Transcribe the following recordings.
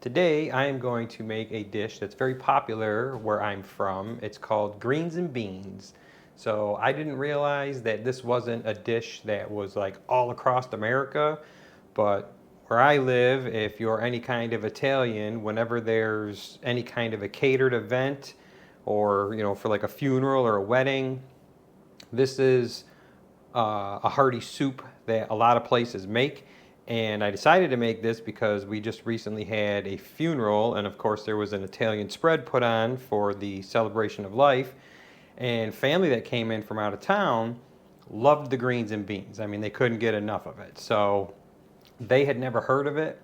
Today I am going to make a dish that's very popular where I'm from. It's called greens and beans. So I didn't realize that this wasn't a dish that was like all across America, but where I live, if you're any kind of Italian, whenever there's any kind of a catered event or, for like a funeral or a wedding, this is a hearty soup that a lot of places make. And I decided to make this because we just recently had a funeral, and of course there was an Italian spread put on for the celebration of life. And family that came in from out of town loved the greens and beans. I mean, they couldn't get enough of it. So they had never heard of it,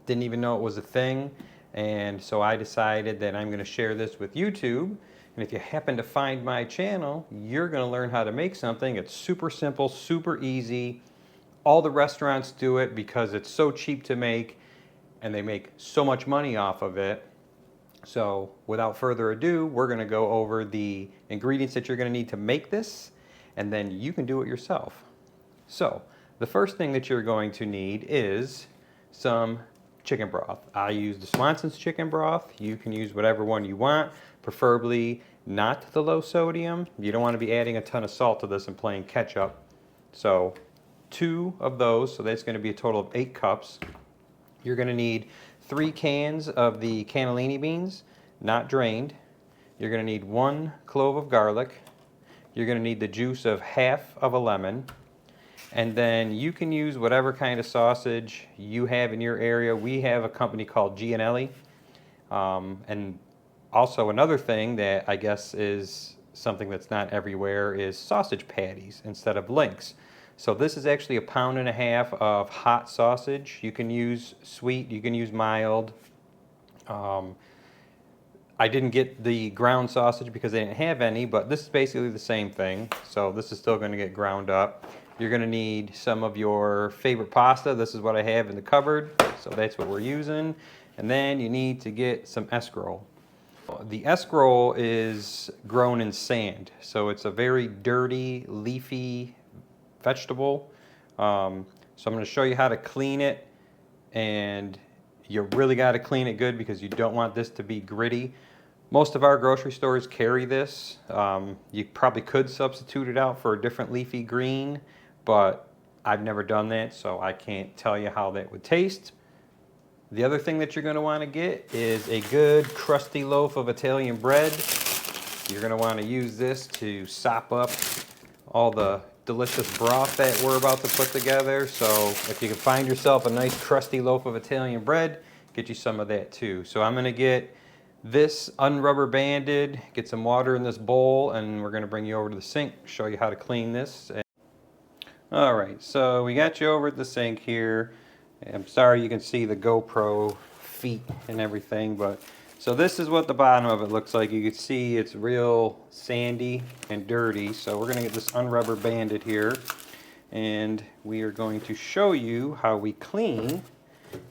didn't even know it was a thing. And so I decided that I'm going to share this with YouTube. And if you happen to find my channel, you're going to learn how to make something. It's super simple, super easy. All the restaurants do it because it's so cheap to make and they make so much money off of it. So without further ado, we're going to go over the ingredients that you're going to need to make this, and then you can do it yourself. So the first thing that you're going to need is some chicken broth. I use the Swanson's chicken broth. You can use whatever one you want, preferably not the low sodium. You don't want to be adding a ton of salt to this and playing ketchup. So 2 of those, so that's going to be a total of 8 cups. You're going to need 3 cans of the cannellini beans, not drained. You're going to need 1 clove of garlic. You're going to need the juice of half of a lemon. And then you can use whatever kind of sausage you have in your area. We have a company called cannellini. And also another thing that I guess is something that's not everywhere is sausage patties instead of links. So this is actually 1.5 pounds of hot sausage. You can use sweet, you can use mild. I didn't get the ground sausage because they didn't have any, but this is basically the same thing. So this is still going to get ground up. You're going to need some of your favorite pasta. This is what I have in the cupboard, so that's what we're using. And then you need to get some escarole. The escarole is grown in sand, so it's a very dirty, leafy vegetable. So I'm going to show you how to clean it, and you really got to clean it good because you don't want this to be gritty. Most of our grocery stores carry this. You probably could substitute it out for a different leafy green, but I've never done that, so I can't tell you how that would taste. The other thing that you're going to want to get is a good crusty loaf of Italian bread. You're going to want to use this to sop up all the delicious broth that we're about to put together. So if you can find yourself a nice crusty loaf of Italian bread, get you some of that too. So I'm going to get this unrubber banded, get some water in this bowl, and we're going to bring you over to the sink, show you how to clean this. All right, so we got you over at the sink here. I'm sorry you can see the GoPro feet and everything, but so this is what the bottom of it looks like. You can see it's real sandy and dirty. So we're going to get this unrubber banded here, and we are going to show you how we clean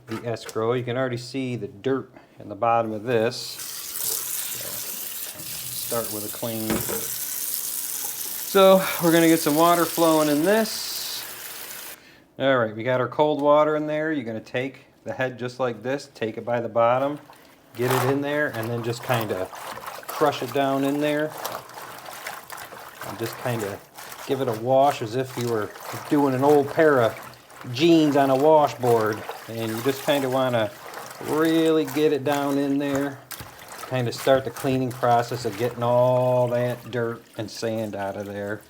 the escarole. You can already see the dirt in the bottom of this. So start with a clean. So we're going to get some water flowing in this. All right, we got our cold water in there. You're going to take the head just like this, take it by the bottom, get it in there, and then just kind of crush it down in there. And just kind of give it a wash as if you were doing an old pair of jeans on a washboard. And you just kind of want to really get it down in there, kind of start the cleaning process of getting all that dirt and sand out of there.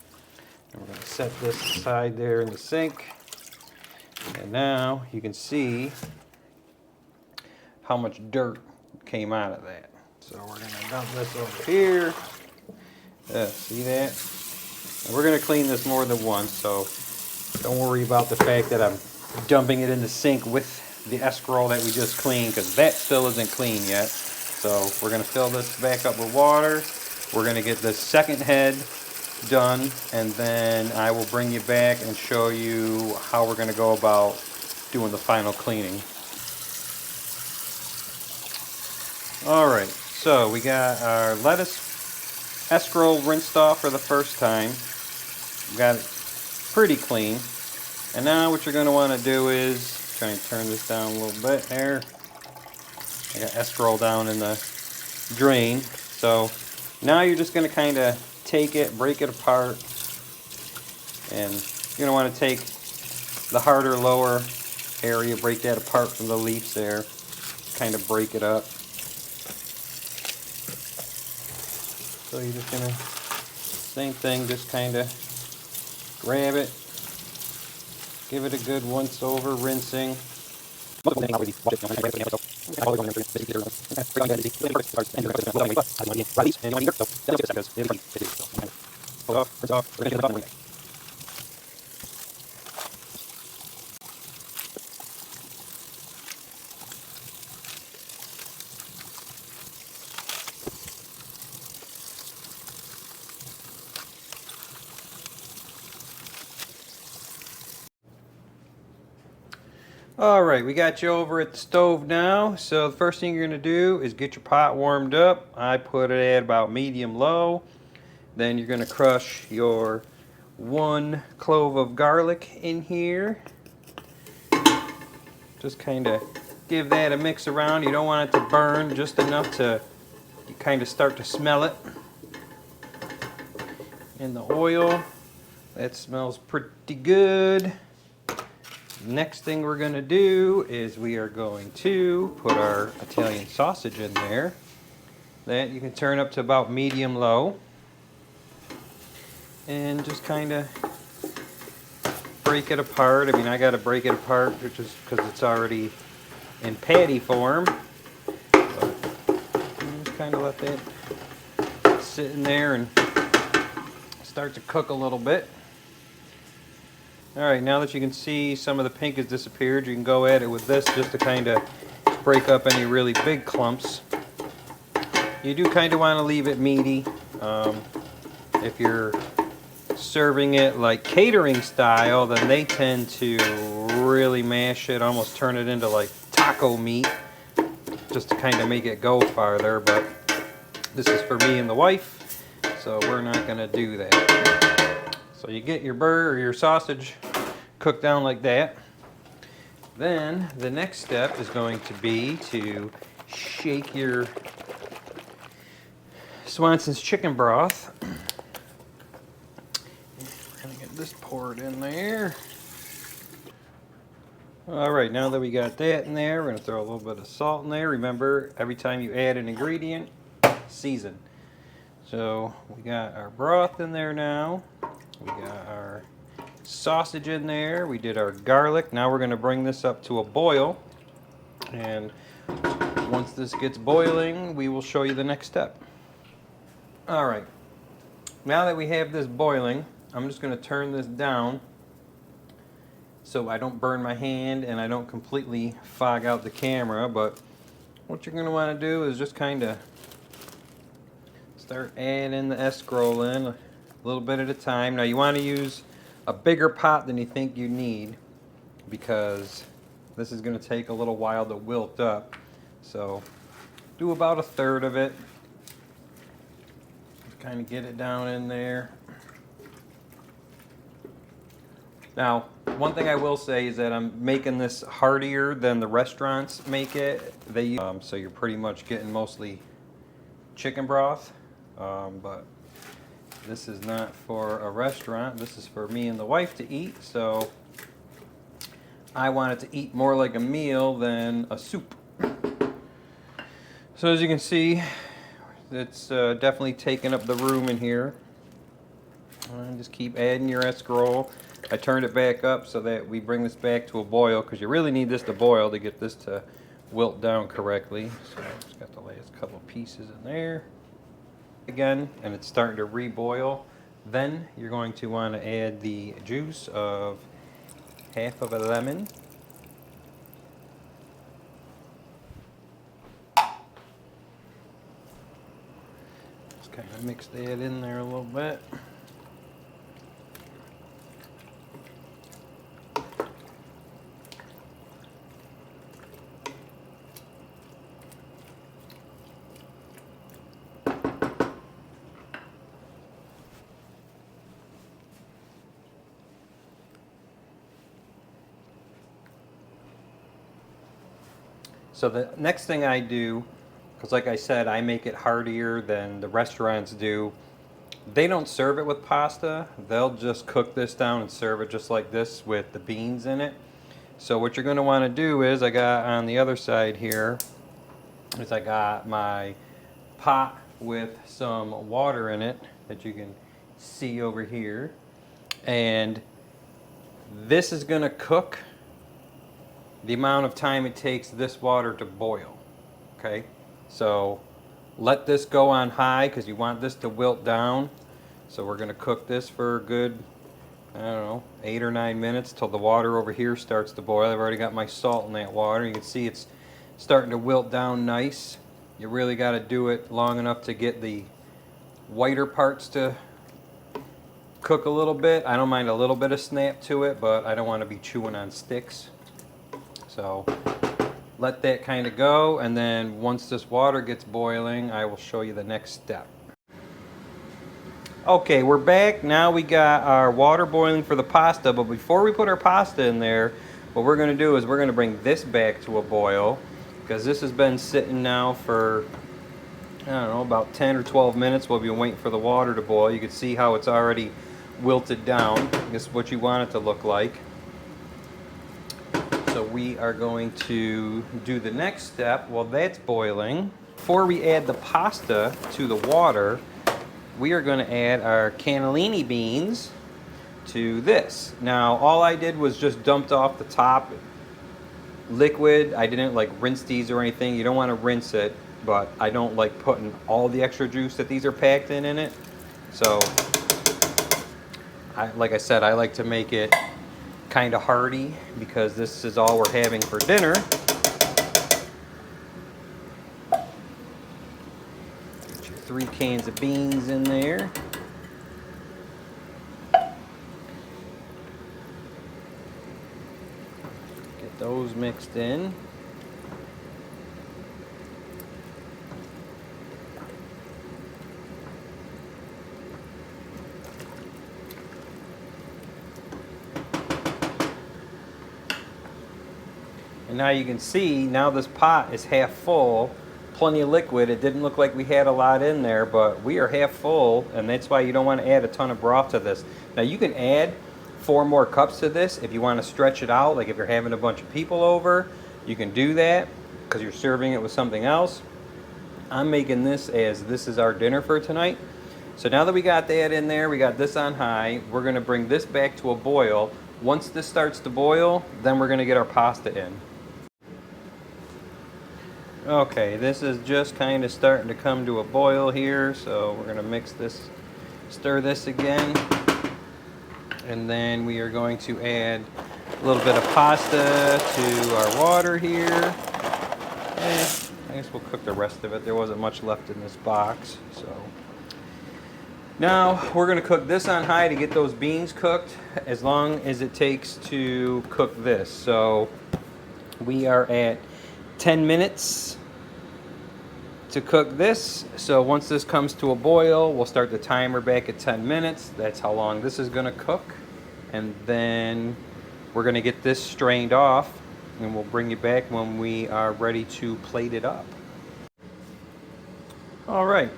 And we're going to set this aside there in the sink. And now you can see how much dirt came out of that. So we're going to dump this over here. See that? And we're going to clean this more than once, so don't worry about the fact that I'm dumping it in the sink with the escarole that we just cleaned, because that still isn't clean yet. So we're going to fill this back up with water. We're going to get the second head done, and then I will bring you back and show you how we're going to go about doing the final cleaning. Alright, so we got our lettuce escarole rinsed off for the first time. We got it pretty clean. And now what you're going to want to do is try and turn this down a little bit there. I got escarole down in the drain. So now you're just going to kind of take it, break it apart, and you're going to want to take the harder lower area, break that apart from the leaves there, kind of break it up. So you're just going to, same thing, just kind of grab it, give it a good once over rinsing. All right, we got you over at the stove now. So the first thing you're going to do is get your pot warmed up. I put it at about medium low. Then you're going to crush your 1 clove of garlic in here. Just kind of give that a mix around. You don't want it to burn, just enough to you kind of start to smell it in the oil. That smells pretty good. Next thing we're going to do is we are going to put our Italian sausage in there. That you can turn up to about medium low. And just kind of break it apart. I mean, I got to break it apart just because it's already in patty form. But just kind of let that sit in there and start to cook a little bit. Alright, now that you can see some of the pink has disappeared, you can go at it with this just to kind of break up any really big clumps. You do kind of want to leave it meaty. If you're serving it like catering style, then they tend to really mash it, almost turn it into like taco meat, just to kind of make it go farther. But this is for me and the wife, so we're not going to do that. So you get your burger or your sausage cooked down like that. Then the next step is going to be to shake your Swanson's chicken broth. We're going to get this poured in there. Alright, now that we got that in there, we're going to throw a little bit of salt in there. Remember, every time you add an ingredient, season. So we got our broth in there now. We got our sausage in there. We did our garlic. Now we're going to bring this up to a boil. And once this gets boiling, we will show you the next step. Alright, now that we have this boiling, I'm just going to turn this down so I don't burn my hand and I don't completely fog out the camera. But what you're going to want to do is just kind of start adding the escarole in a little bit at a time. Now you want to use a bigger pot than you think you need, because this is going to take a little while to wilt up. So do about 1/3 of it. Just kind of get it down in there. Now, one thing I will say is that I'm making this heartier than the restaurants make it. So you're pretty much getting mostly chicken broth, but this is not for a restaurant. This is for me and the wife to eat, so I want it to eat more like a meal than a soup. So as you can see, it's definitely taking up the room in here. And just keep adding your escarole. I turned it back up so that we bring this back to a boil, because you really need this to boil to get this to wilt down correctly. So just got the last couple pieces in there. Again, and it's starting to reboil. Then you're going to want to add the juice of half of a lemon. Just kind of mix that in there a little bit. So the next thing I do, because like I said, I make it heartier than the restaurants do. They don't serve it with pasta. They'll just cook this down and serve it just like this with the beans in it. So what you're going to want to do is, I got on the other side here, is I got my pot with some water in it that you can see over here. And this is going to cook the amount of time it takes this water to boil. Okay, so let this go on high because you want this to wilt down. So we're going to cook this for a good, I don't know, 8 or 9 minutes till the water over here starts to boil. I've already got my salt in that water. You can see it's starting to wilt down nice. You really got to do it long enough to get the whiter parts to cook a little bit. I don't mind a little bit of snap to it, but I don't want to be chewing on sticks. So let that kind of go, and then once this water gets boiling, I will show you the next step. Okay, we're back. Now we got our water boiling for the pasta, but before we put our pasta in there, what we're going to do is we're going to bring this back to a boil, because this has been sitting now for, I don't know, about 10 or 12 minutes while we've been waiting for the water to boil. You can see how it's already wilted down. This is what you want it to look like. So we are going to do the next step while that's boiling. Before we add the pasta to the water, we are going to add our cannellini beans to this. Now, all I did was just dumped off the top liquid. I didn't like rinse these or anything. You don't want to rinse it, but I don't like putting all the extra juice that these are packed in it. So, like I said, I like to make it kind of hearty because this is all we're having for dinner. Get your 3 cans of beans in there. Get those mixed in. And now you can see, now this pot is half full, plenty of liquid. It didn't look like we had a lot in there, but we are half full, and that's why you don't want to add a ton of broth to this. Now you can add 4 more cups to this if you want to stretch it out, like if you're having a bunch of people over, you can do that because you're serving it with something else. I'm making this as this is our dinner for tonight. So now that we got that in there, we got this on high, we're going to bring this back to a boil. Once this starts to boil, then we're going to get our pasta in. Okay, this is just kind of starting to come to a boil here, so we're going to mix this, stir this again, and then we are going to add a little bit of pasta to our water here. I guess we'll cook the rest of it. There wasn't much left in this box, so. Now we're going to cook this on high to get those beans cooked as long as it takes to cook this. So we are at 10 minutes to cook this. So once this comes to a boil, we'll start the timer back at 10 minutes. That's how long this is going to cook. And then we're going to get this strained off, and we'll bring you back when we are ready to plate it up. All right,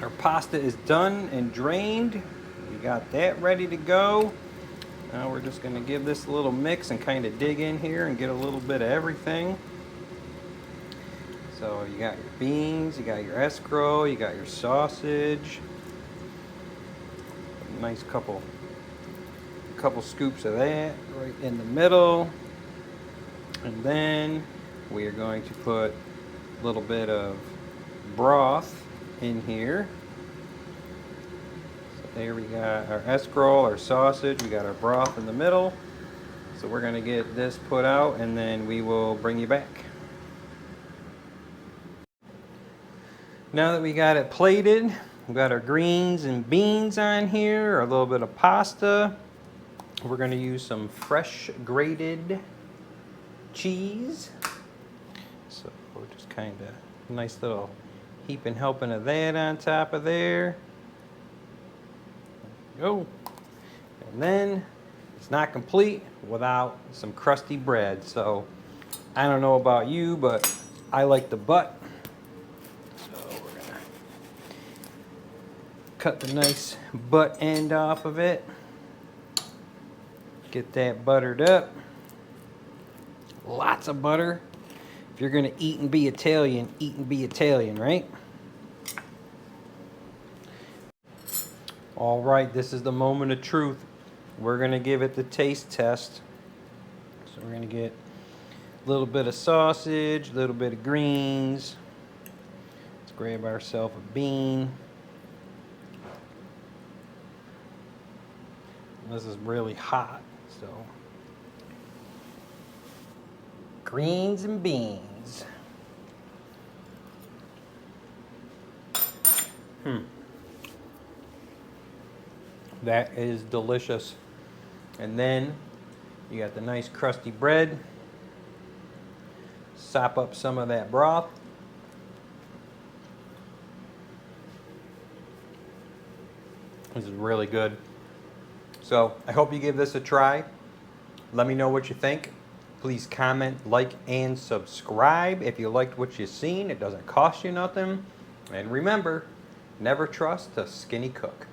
our pasta is done and drained. We got that ready to go. Now we're just going to give this a little mix and kind of dig in here and get a little bit of everything. So you got your beans, you got your escarole, you got your sausage. Nice couple scoops of that right in the middle. And then we are going to put a little bit of broth in here. So there we got our escarole, our sausage, we got our broth in the middle. So we're going to get this put out, and then we will bring you back. Now that we got it plated, we've got our greens and beans on here, a little bit of pasta. We're going to use some fresh grated cheese. So we're just kind of nice little heaping helping of that on top of there. There we go. And then it's not complete without some crusty bread. So I don't know about you, but I like the butt. So we're gonna cut the nice butt end off of it. Get that buttered up. Lots of butter. If you're gonna eat and be Italian, eat and be Italian, right? All right, this is the moment of truth. We're gonna give it the taste test. So we're gonna get a little bit of sausage, a little bit of greens. Let's grab ourselves a bean. This is really hot, so. Greens and beans. That is delicious. And then you got the nice crusty bread. Sop up some of that broth. This is really good. So I hope you give this a try. Let me know what you think. Please comment, like, and subscribe if you liked what you've seen. It doesn't cost you nothing. And remember, never trust a skinny cook.